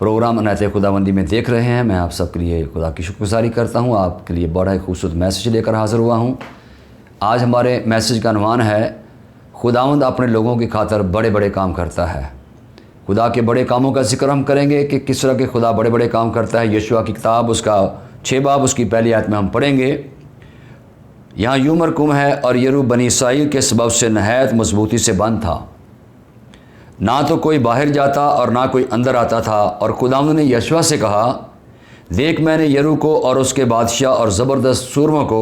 Programme Anayat खुदाबंदी में देख रहे हैं। मैं आप सबके लिए खुदा की शुक्रगुजारी करता हूँ। आपके लिए बड़ा ही खूबसूरत मैसेज लेकर हाज़िर हुआ हूँ। आज हमारे मैसेज का अनुमान है, खुदावंद अपने लोगों की खातर बड़े बड़े काम करता है। खुदा के बड़े कामों का जिक्र हम करेंगे कि किस तरह के खुदा बड़े बड़े काम करता है। यशुआ की किताब उसका 6 बाब उसकी पहली आयत में हम पढ़ेंगे। यहाँ यूं मरकूम है, और यरू बनी इसराइल के सबब से नहायत मजबूती से बंद था, ना तो कोई बाहर जाता और ना कोई अंदर आता था। और खुदावंद ने यशुआ से कहा, देख मैंने यरू को और उसके बादशाह और ज़बरदस्त सूरमों को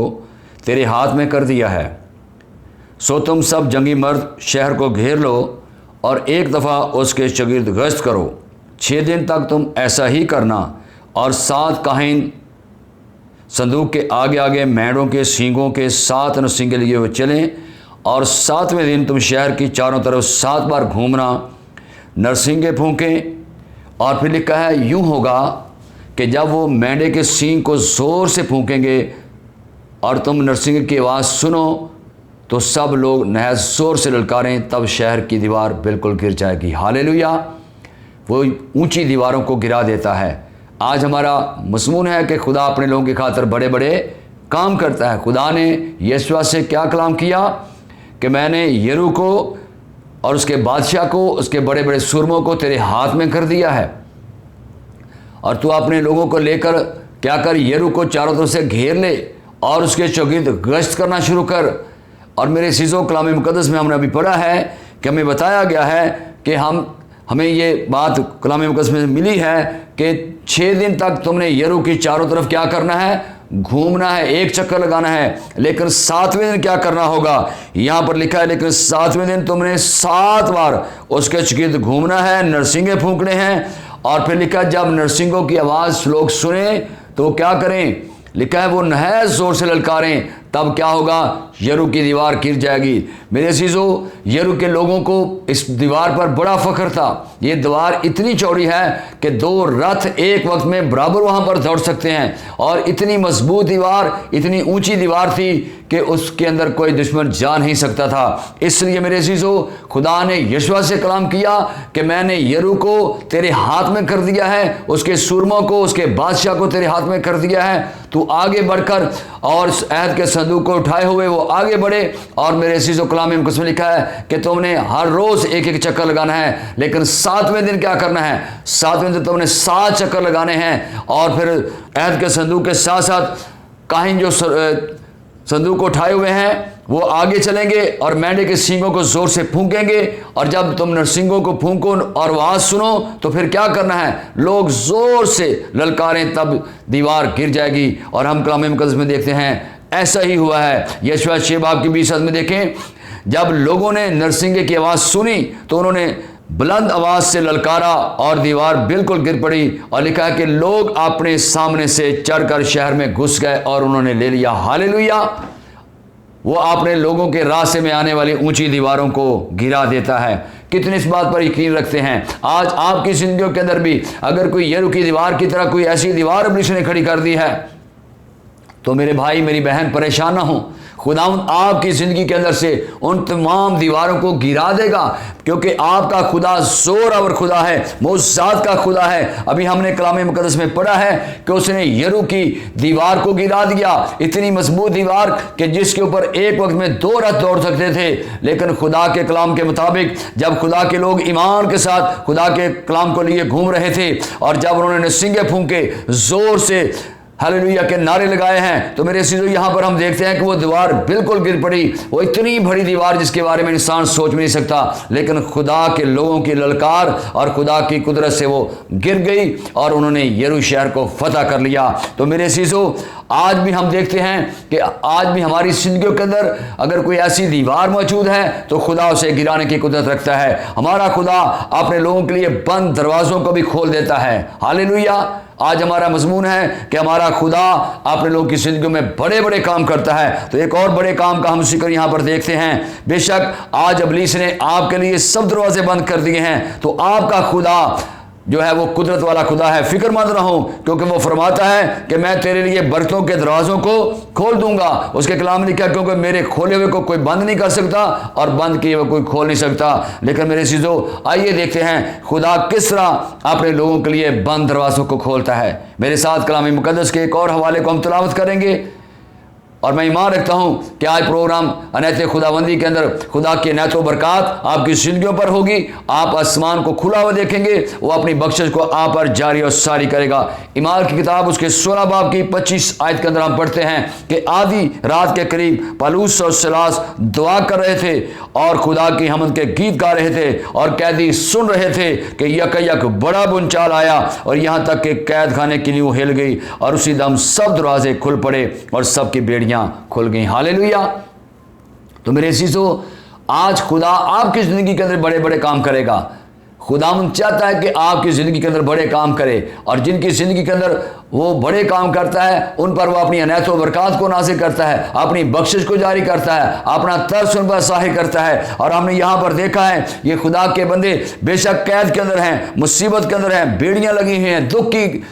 तेरे हाथ में कर दिया है। सो तुम सब जंगी मर्द शहर को घेर लो और एक दफ़ा उसके शागिर्द गश्त करो। 6 दिन तक तुम ऐसा ही करना, और 7 काहिन संदूक के आगे आगे मेढ़ों के सींगों के 7 नरसिंगे लिए हुए चलें, और 7वें दिन तुम शहर की चारों तरफ 7 बार घूमना, नरसिंगे फूंकें। और फिर लिखा है, यूं होगा कि जब वो मेंढे के सींग को ज़ोर से फूंकेंगे और तुम नरसिंगे की आवाज़ सुनो, तो सब लोग नहायत ज़ोर से ललकारें, तब शहर की दीवार बिल्कुल गिर जाएगी। हालेलुया। वो ऊंची दीवारों को गिरा देता है। आज हमारा मज़मून है कि खुदा अपने लोगों की खातर बड़े बड़े काम करता है। खुदा ने यशुआ से क्या कलाम किया कि मैंने यरू को और उसके बादशाह को, उसके बड़े बड़े सूरमों को तेरे हाथ में कर दिया है, और तू अपने लोगों को लेकर क्या कर, यरू को चारों तरफ से घेर ले और उसके शागिर्द गश्त करना शुरू कर। और मेरे सीज़ों कलाम मुक़द्दस में हमने अभी पढ़ा है कि हमें बताया गया है कि हमें ये बात कलाम मुक़द्दस में मिली है कि 6 दिन तक तुमने यरू की चारों तरफ क्या करना है, घूमना है, एक चक्कर लगाना है। लेकिन 7वें दिन क्या करना होगा, यहाँ पर लिखा है, लेकिन 7वें दिन तुमने 7 बार उसके शागिर्द घूमना है, नरसिंगे फूंकने हैं। और फिर लिखा है, जब नरसिंगों की आवाज़ लोग सुने तो क्या करें, लिखा है वो नहायत ज़ोर से ललकारें, तब क्या होगा, यरू की दीवार गिर जाएगी। मेरे अज़ीज़ों, यरू के लोगों को इस दीवार पर बड़ा फ़ख्र था। ये दीवार इतनी चौड़ी है कि 2 रथ एक वक्त में बराबर वहाँ पर दौड़ सकते हैं, और इतनी मजबूत दीवार, इतनी ऊंची दीवार थी कि उसके अंदर कोई दुश्मन जा नहीं सकता था। इसलिए मेरे अज़ीज़ों, खुदा ने यशुआ से कलाम किया कि मैंने यरू को तेरे हाथ में कर दिया है, उसके सूरमों को, उसके बादशाह को तेरे हाथ में कर दिया है। तू आगे बढ़कर और अहद के संदूक को उठाए हुए वो आगे बढ़े। और मेरे अज़ीज़ों, कलाम में उसमें लिखा है कि तुमने हर रोज़ एक एक चक्कर लगाना है, लेकिन 7वें दिन क्या करना है, 7वें दिन तुमने 7 चक्कर लगाने हैं। और फिर अहद के संदूक के साथ साथ काहिन जो संदूक को उठाए हुए हैं वो आगे चलेंगे और मेंढे के सींगों को ज़ोर से फूंकेंगे। और जब तुम नरसिंगों को फूंको और आवाज़ सुनो तो फिर क्या करना है, लोग ज़ोर से ललकारें, तब दीवार गिर जाएगी। और हम कलाम मुक़द्दस में देखते हैं ऐसा ही हुआ है। यशुआ 6 बाब की 20 में देखें, जब लोगों ने नरसिंगे की आवाज़ सुनी तो उन्होंने बुलंद आवाज़ से ललकारा और दीवार बिल्कुल गिर पड़ी। और लिखा है कि लोग अपने सामने से चढ़कर शहर में घुस गए और उन्होंने ले लिया। हालेलुया। वो अपने लोगों के रास्ते में आने वाली ऊंची दीवारों को गिरा देता है। कितने इस बात पर यकीन रखते हैं? आज आपकी जिंदगियों के अंदर भी अगर कोई यरू की दीवार की तरह कोई ऐसी दीवार अपनी ने खड़ी कर दी है, तो मेरे भाई मेरी बहन परेशान ना हो। खुदावंद आपकी ज़िंदगी के अंदर से उन तमाम दीवारों को गिरा देगा, क्योंकि आपका खुदा ज़ोरावर खुदा है, मौजूद का खुदा है। अभी हमने कलाम मुक़द्दस में पढ़ा है कि उसने यरू की दीवार को गिरा दिया, इतनी मजबूत दीवार कि जिसके ऊपर एक वक्त में 2 रथ दौड़ सकते थे। लेकिन खुदा के कलाम के मुताबिक जब खुदा के लोग ईमान के साथ खुदा के कलाम को लिए घूम नरसिंगे रहे थे, और जब उन्होंने नरसिंगे फूंके, ज़ोर से हालेलुया के नारे लगाए हैं, तो मेरे सीधो यहाँ पर हम देखते हैं कि वो दीवार बिल्कुल गिर पड़ी। वो इतनी बड़ी दीवार जिसके बारे में इंसान सोच भी नहीं सकता, लेकिन खुदा के लोगों की ललकार और खुदा की कुदरत से वो गिर गई और उन्होंने यरू शहर को फतह कर लिया। तो मेरे सीधो आज भी हम देखते हैं कि आज भी हमारी जिंदगियों के अंदर अगर कोई ऐसी दीवार मौजूद है तो खुदा उसे गिराने की कुदरत रखता है। हमारा खुदा अपने लोगों के लिए बंद दरवाज़ों को भी खोल देता है। हालेलुया। आज हमारा मजमून है कि हमारा खुदा अपने लोगों की जिंदगी में बड़े बड़े काम करता है। तो एक और बड़े काम का हम जिक्र यहाँ पर देखते हैं। बेशक आज इब्लीस ने आपके लिए सब दरवाजे बंद कर दिए हैं, तो आपका खुदा जो है वो कुदरत वाला खुदा है। फिक्रमंद रहो, क्योंकि वो फरमाता है कि मैं तेरे लिए बरतों के दरवाज़ों को खोल दूंगा। उसके कलाम में लिखा, क्योंकि मेरे खोले हुए को कोई बंद नहीं कर सकता और बंद किए हुए कोई खोल नहीं सकता। लेकिन मेरे चीज़ों, आइए देखते हैं खुदा किस तरह अपने लोगों के लिए बंद दरवाज़ों को खोलता है। मेरे साथ कलाम मुकद्दस के एक और हवाले को हम तिलावत करेंगे, और मैं ईमान रखता हूं कि आज प्रोग्राम अनैतिक खुदाबंदी के अंदर खुदा की अनैत बरकत आपकी जिंदगियों पर होगी। आप आसमान को खुला हुआ देखेंगे, वो अपनी बख्शिश को आप पर जारी और सारी करेगा। ईमान की किताब उसके 16 बाब की 25 आयत के अंदर हम पढ़ते हैं कि आधी रात के करीब पलूस और सिलास दुआ कर रहे थे और खुदा की हमद के गीत गा रहे थे, और कैदी सुन रहे थे कि यक बड़ा बुनचाल आया और यहाँ तक कि कैद खाने की नींव हिल गई, और उसी दम सब दरवाजे खुल पड़े और सबकी बेड़ियां खुल गई। हालेलुया। तो मेरे अजीजों, आज खुदा आपकी जिंदगी के अंदर बड़े बड़े काम करेगा। खुदावंद चाहता है कि आपकी ज़िंदगी के अंदर बड़े काम करे, और जिनकी ज़िंदगी के अंदर वो बड़े काम करता है उन पर वो अपनी अनैत व बरकत को नाज़िल करता है, अपनी बख्शिश को जारी करता है, अपना तरस उन पर ज़ाहिर करता है। और हमने यहाँ पर देखा है ये खुदा के बंदे बेशक कैद के अंदर हैं, मुसीबत के अंदर हैं, बेड़ियाँ लगी हुई हैं, दुख की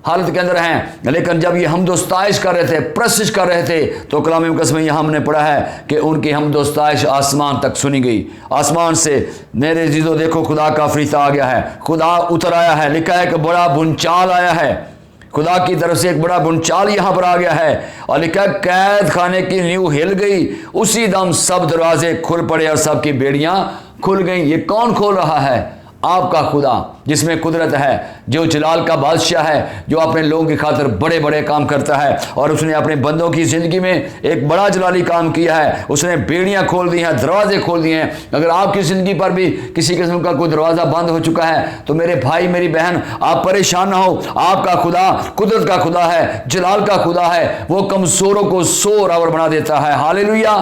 हालत के अंदर हैं, लेकिन जब ये हमदोस्ताइश कर रहे थे, प्रशिश कर रहे थे, तो कलाम मुकद्दस में यहाँ हमने पढ़ा है कि उनकी हमदोस्ताइश आसमान तक सुनी गई। आसमान से मेरे अजीजों देखो खुदा का फरिश्ता आ गया है, खुदा उतर आया है। लिखा है कि बड़ा बुनचाल आया है, खुदा की तरफ से एक बड़ा बुनचाल यहाँ पर आ गया है, और लिखा है कैद खाने की नींव हिल गई, उसी दम सब दरवाजे खुल पड़े और सबकी बेड़ियाँ खुल गई। ये कौन खोल रहा है? आपका खुदा, जिसमें कुदरत है, जो जलाल का बादशाह है, जो अपने लोगों की खातिर बड़े बड़े काम करता है। और उसने अपने बंदों की ज़िंदगी में एक बड़ा जलाली काम किया है, उसने बेड़ियाँ खोल दी हैं, दरवाजे खोल दिए हैं। अगर आपकी ज़िंदगी पर भी किसी किस्म का कोई दरवाज़ा बंद हो चुका है, तो मेरे भाई मेरी बहन, आप परेशान ना हो। आपका खुदा कुदरत का खुदा है, जलाल का खुदा है, वो कमज़ोरों को सोरावर बना देता है। हालेलुया।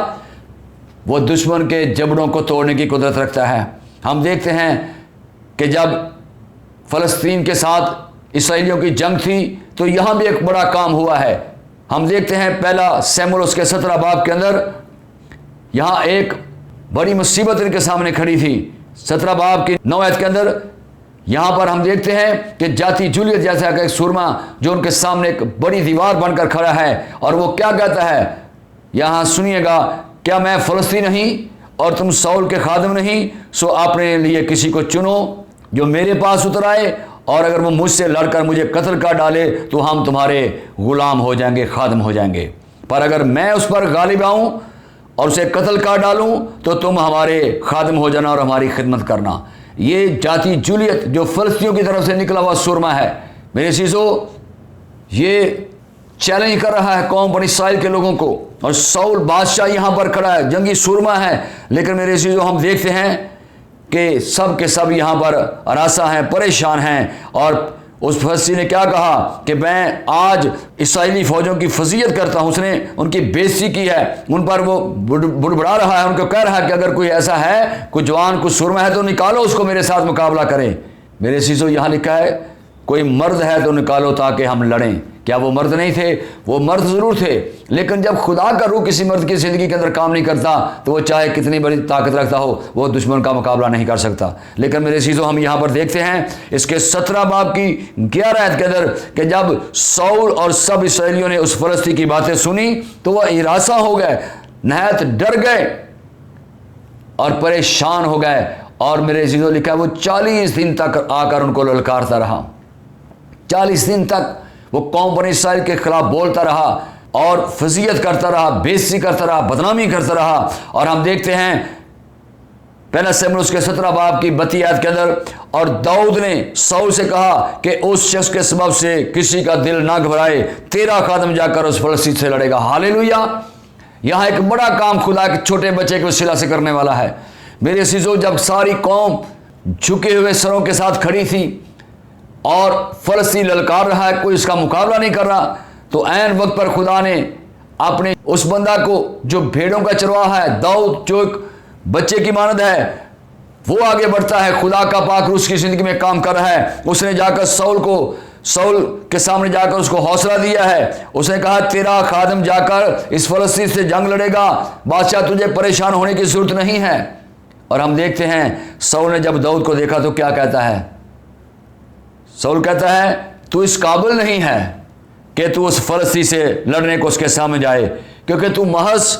वो दुश्मन के जबड़ों को तोड़ने की कुदरत रखता है। हम देखते हैं कि जब फ़लस्तीन के साथ इसराइलियों की जंग थी, तो यहाँ भी एक बड़ा काम हुआ है। हम देखते हैं पहला शमूएल उसके 17 बाब के अंदर, यहाँ एक बड़ी मुसीबत इनके सामने खड़ी थी। 17 बाब की 9 आयत के अंदर यहाँ पर हम देखते हैं कि जाति जूलियत जैसा एक सुरमा जो उनके सामने एक बड़ी दीवार बनकर खड़ा है, और वो क्या कहता है, यहाँ सुनिएगा, क्या मैं फ़लस्तीन नहीं और तुम साउल के खादिम नहीं? सो अपने लिए किसी को चुनो जो मेरे पास उतर आए, और अगर वो मुझसे लड़कर मुझे कत्ल कर डाले तो हम तुम्हारे गुलाम हो जाएंगे, खादिम हो जाएंगे। पर अगर मैं उस पर गालिब आऊँ और उसे कत्ल कर डालूँ तो तुम हमारे खादिम हो जाना और हमारी खिदमत करना। ये जाति जूलियत जो फ़लस्तीनियों की तरफ से निकला हुआ सुरमा है। मेरे चीज़ों, ये चैलेंज कर रहा है कौम बनी इसराइल के लोगों को, और साउल बादशाह यहाँ पर खड़ा है, जंगी सुरमा है। लेकिन मेरे चीज़ों, हम देखते हैं कि सब के सब यहाँ पर अरासा हैं, परेशान हैं। और उस फलस्तीनी ने क्या कहा कि मैं आज इसराइली फौजों की फजीयत करता हूँ। उसने उनकी बेइज्जती की है, उन पर वो बुड़बुड़ा रहा है, उनको कह रहा है कि अगर कोई ऐसा है, कोई जवान, कोई सुरमा है तो निकालो उसको, मेरे साथ मुकाबला करें। मेरे चीज़ों, यहाँ लिखा है कोई मर्द है तो निकालो ताकि हम लड़ें। क्या वो मर्द नहीं थे? वो मर्द ज़रूर थे, लेकिन जब खुदा का रूह किसी मर्द की ज़िंदगी के अंदर काम नहीं करता, तो वो चाहे कितनी बड़ी ताकत रखता हो, वो दुश्मन का मुकाबला नहीं कर सकता। लेकिन मेरे चीज़ों, हम यहाँ पर देखते हैं इसके 17 बाब की 11 आयत के अंदर कि जब साउल और सब इसराइलियों ने उस फ़लस्तीन की बातें सुनी, तो वह इरासा हो गए, नहायत डर गए और परेशान हो गए। और मेरे चीज़ों, लिखा है वो 40 दिन तक आकर उनको ललकारता रहा। 40 दिन तक वो कौम बनी इसराइल के खिलाफ बोलता रहा और फजीयत करता रहा, बेइज्जती करता रहा, बदनामी करता रहा। और हम देखते हैं पहला शमूएल उसके 17 बाब की 32 आयत के अंदर, और दाऊद ने साउल से कहा कि उस शख्स के सबब से किसी का दिल ना घबराए, तेरा खादिम जाकर उस फ़लस्तीन से लड़ेगा। हालेलुया। यहाँ एक बड़ा काम खुदा के छोटे बच्चे के वसीला से करने वाला है। मेरे अज़ीज़ों, जब सारी कौम झुके हुए सरों के साथ खड़ी थी और फ़लस्तीन ललकार रहा है, कोई इसका मुकाबला नहीं कर रहा, तो ऐन वक्त पर खुदा ने अपने उस बंदा को जो भेड़ों का चरवाहा है, दाऊद, जो एक बच्चे की मानद है, वो आगे बढ़ता है। खुदा का पाक रूह उसकी ज़िंदगी में काम कर रहा है। उसने जाकर साउल के सामने जाकर उसको हौसला दिया है। उसने कहा तेरा खादिम जाकर इस फ़लस्तीन से जंग लड़ेगा, बादशाह तुझे परेशान होने की ज़रूरत नहीं है। और हम देखते हैं साउल ने जब दाऊद को देखा तो क्या कहता है, शाऊल कहता है तू इस काबिल नहीं है कि तू उस फलस्ती से लड़ने को उसके सामने जाए, क्योंकि तू महज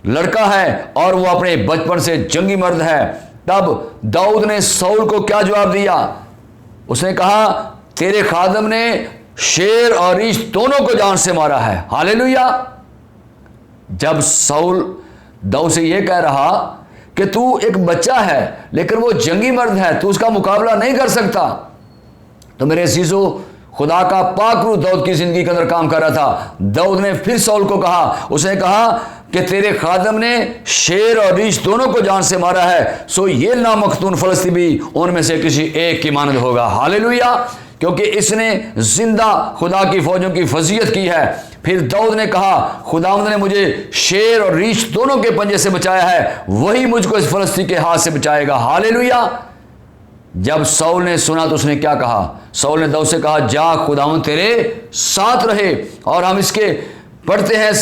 लड़का है और वो अपने बचपन से जंगी मर्द है। तब दाऊद ने शाऊल को क्या जवाब दिया? उसने कहा तेरे खादम ने शेर और रीछ दोनों को जान से मारा है। हालेलुया। जब शाऊल दाऊद से यह कह रहा कि तू एक बच्चा है लेकिन वो जंगी मर्द है, तू उसका मुकाबला नहीं कर सकता, तो मेरे अजीजों खुदा का पाक रूह दाऊद की जिंदगी के अंदर काम कर रहा था। दाऊद ने फिर शाऊल को कहा, उसने कहा कि तेरे खादम ने शेर और रीछ दोनों को जान से मारा है, सो ये नामख्तून फलस्ती भी उनमें से किसी एक की मानद होगा। हालेलुया। क्योंकि इसने जिंदा खुदा की फौजों की फजीयत की है। फिर दाऊद ने कहा खुदावंद ने मुझे शेर और रीछ दोनों के पंजे से बचाया है, वही मुझको इस फलस्ती के हाथ से बचाएगा। हालेलुया। जब शाऊल ने सुना तो उसने क्या कहा? शाऊल ने दाऊद से कहा जा खुदावंद तेरे साथ रहे। और हम इसके पढ़ते हैं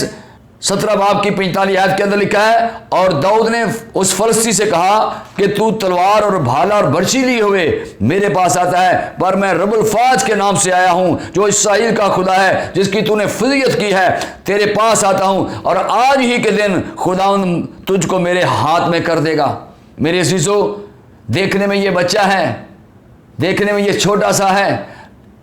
17 बाब की 45 आयत के अंदर लिखा है, और दाऊद ने उस फलस्ती से कहा कि तू तलवार और भाला और बर्छी लिए हुए मेरे पास आता है, पर मैं रब्बुल फाज के नाम से आया हूं जो इस्राएल का खुदा है जिसकी तूने फजीयत की है, तेरे पास आता हूं और आज ही के दिन खुदावंद तुझको मेरे हाथ में कर देगा। मेरे अजीजों, देखने में ये बच्चा है, देखने में ये छोटा सा है,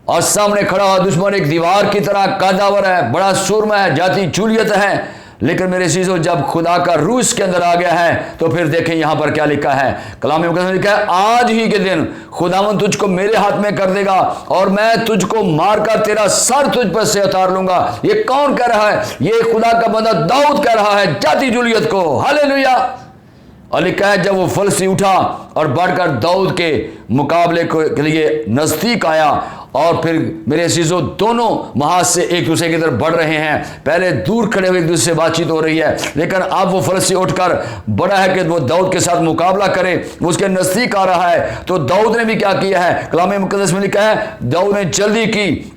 और सामने खड़ा हुआ दुश्मन एक दीवार की तरह कादावर है, बड़ा सुरमा है, जाति जूलियत है। लेकिन मेरे चीजों जब खुदा का रूह इसके अंदर आ गया है तो फिर देखें यहां पर क्या लिखा है। कलाम में लिखा है आज ही के दिन खुदावंद तुझको मेरे हाथ में कर देगा और मैं तुझको मारकर तेरा सर तुझ पर से उतार लूंगा। ये कौन कह रहा है? ये खुदा का बंदा दाऊद कह रहा है जाति जूलियत को। हालेलुया। और लिखा है जब वो फलस्ती उठा और बढ़कर दाऊद के मुकाबले के लिए नजदीक आया, और फिर मेरे अजीजों दोनों महाज से एक दूसरे की तरफ बढ़ रहे हैं। पहले दूर खड़े हुए एक दूसरे से बातचीत हो रही है, लेकिन अब वो फलस्ती उठकर बड़ा है कि वो दाऊद के साथ मुकाबला करे, वो उसके नजदीक आ रहा है। तो दाऊद ने भी क्या किया है? कलाम मुकद्दस में लिखा है दाऊद ने जल्दी की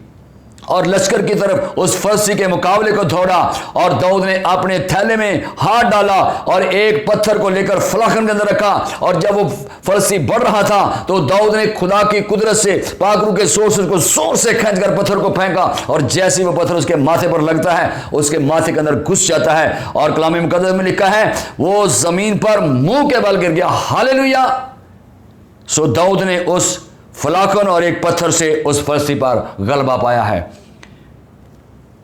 और लश्कर की तरफ उस फलस्ती के मुकाबले को दौड़ा, और दाऊद ने अपने थैले में हाथ डाला और एक पत्थर को लेकर फलाखन के अंदर रखा, और जब वो फलस्ती बढ़ रहा था तो दाऊद ने खुदा की कुदरत से पाकरू के जोर से उसको जोर से खींचकर पत्थर को फेंका, और जैसे वो पत्थर उसके माथे पर लगता है उसके माथे के अंदर घुस जाता है, और कलाम मुकद्दस में लिखा है वो जमीन पर मुंह के बल गिर गया। हालेलुया। सो दाऊद ने उस फलाखन और एक पत्थर से उस फलस्ती पर गलबा पाया है।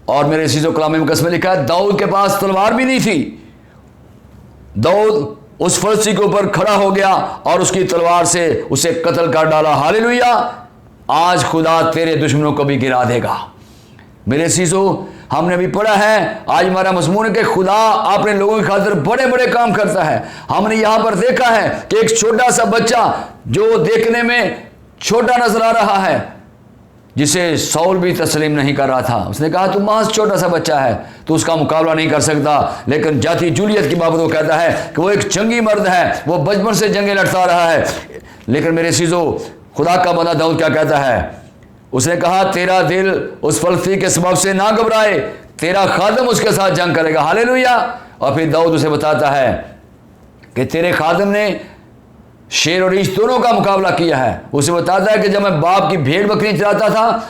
और मेरे चीजों कलाम मुकद्दस में लिखा है दाऊद के पास तलवार भी नहीं थी, दाऊद उस फलस्ती के ऊपर खड़ा हो गया और उसकी तलवार से उसे कत्ल कर डाला। हालेलुया। आज खुदा तेरे दुश्मनों को भी गिरा देगा। मेरे चीजों हमने भी पढ़ा है, आज हमारा मजमून है कि खुदा अपने लोगों की खातिर बड़े बड़े काम करता है। हमने यहां पर देखा है कि एक छोटा सा बच्चा जो देखने में छोटा नजर आ रहा है, जिसे शाऊल भी तस्लीम नहीं कर रहा था, उसने कहा तू महज छोटा सा बच्चा है, तो उसका मुकाबला नहीं कर सकता। लेकिन जाति जूलियत की बाबत वो कहता है कि वो एक जंगी मर्द है, वो बचपन से जंगे लड़ता रहा है। लेकिन मेरे चीजों खुदा का बंदा दाऊद क्या कहता है? उसने कहा तेरा दिल उस फलस्ती के सबब से ना घबराए, तेरा खादम उसके साथ जंग करेगा। हालेलुया। और फिर दाऊद उसे बताता है कि तेरे खादम ने शेर और रीछ दोनों का मुकाबला किया है। उसे बताता है कि जब मैं बाप की भेड़ बकरी चराता था,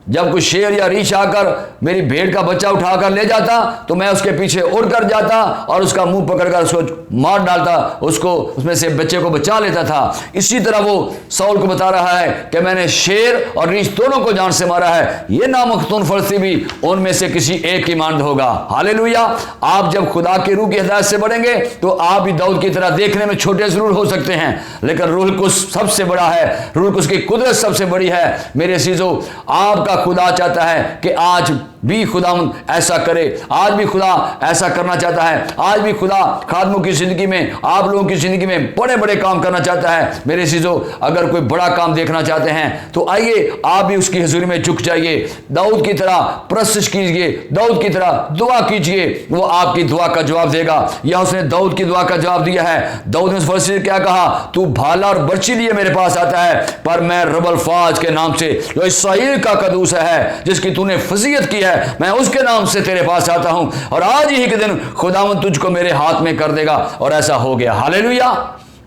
जब कोई शेर या रीछ आकर मेरी भेड़ का बच्चा उठाकर ले जाता तो मैं उसके पीछे उड़ कर जाता और उसका मुंह पकड़कर उसको मार डालता, उसको उसमें से बच्चे को बचा लेता था। इसी तरह वो शाऊल को बता रहा है कि मैंने शेर और रीछ दोनों को जान से मारा है, ये नामख्तून फलस्ती भी उनमें से किसी एक की मानद होगा। हालेलुया। आप जब खुदा के रूह की हिदायत से बढ़ेंगे तो आप भी दाऊद की तरह देखने में छोटे जरूर हो सकते हैं, लेकिन रूह कुछ सबसे बड़ा है, रूह कुछ की कुदरत सबसे बड़ी है। मेरे अजीजों आपका खुदा चाहता है कि आज भी खुदा ऐसा करे, आज भी खुदा ऐसा करना चाहता है, आज भी खुदा खादमों की जिंदगी में, आप लोगों की जिंदगी में बड़े बड़े काम करना चाहता है। मेरे अजीजों अगर कोई बड़ा काम देखना चाहते हैं तो आइए आप भी उसकी हजूरी में झुक जाइए, दाऊद की तरह प्रस्तुत कीजिए, दाऊद की तरह दुआ कीजिए, वो आपकी दुआ का जवाब देगा। या उसने दाऊद की दुआ का जवाब दिया है। दाऊद ने उस फलस्ती से क्या कहा? तू भाला और बर्छी लिए मेरे पास आता है, पर मैं रब्बुल फाज के नाम से जो इस्राएल का कदूस है, जिसकी तूने फजीयत की है, मैं उसके नाम से तेरे पास आता हूं और आज ही के दिन खुदावंद तुझको मेरे हाथ में कर देगा। और ऐसा हो गया। हालेलुया।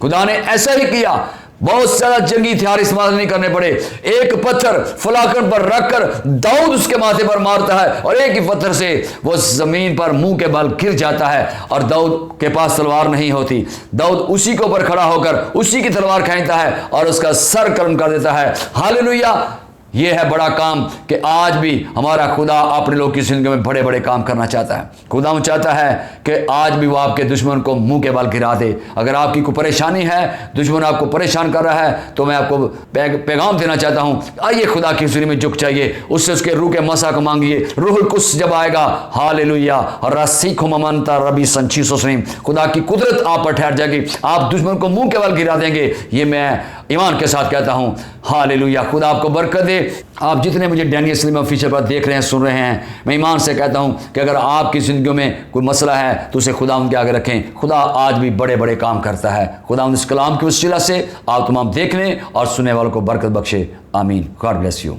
खुदा ने ऐसा ही किया। बहुत सारा जंगी हथियार इस्तेमाल नहीं करने पड़े। एक पत्थर फलाकन पर रखकर दाऊद उसके माथे पर मारता है और एक ही पत्थर से वो जमीन पर मुंह के बल गिर जाता है। और दाऊद के पास तलवार नहीं होती, दाऊद उसी के ऊपर खड़ा होकर उसी की तलवार खींचता है और उसका सर कर्म कर देता है। हालेलुया। ये है बड़ा काम कि आज भी हमारा खुदा अपने लोग की जिंदगी में बड़े बड़े काम करना चाहता है। खुदा चाहता है कि आज भी वो आपके दुश्मन को मुंह के बल गिरा दे। अगर आपकी कोई परेशानी है, दुश्मन आपको परेशान कर रहा है, तो मैं आपको पैगाम देना चाहता हूं। आइए खुदा की हुजूरी में झुक जाइए, उससे उसके रूह के मसा को मांगिए। रूहुल कुद्स जब आएगा, हालेलुया, और रसीखो ममनता रबी संची सुसरीम, खुदा की कुदरत आप पर ठहर जाएगी। आप दुश्मन को मुंह के बल गिरा देंगे। ये मैं ईमान के साथ कहता हूं। हालेलुया। खुदा आपको बरकत दे। आप जितने मुझे डैनियल सलीम ऑफिशियल पर देख रहे हैं, सुन रहे हैं, मैं ईमान से कहता हूं कि अगर आपकी जिंदगी में कोई मसला है तो उसे खुदा उनके आगे रखें। खुदा आज भी बड़े बड़े काम करता है। खुदा इस कलाम की वसीला से आप तमाम देखने और सुनने वालों को बरकत बख्शे। आमीन। God bless you.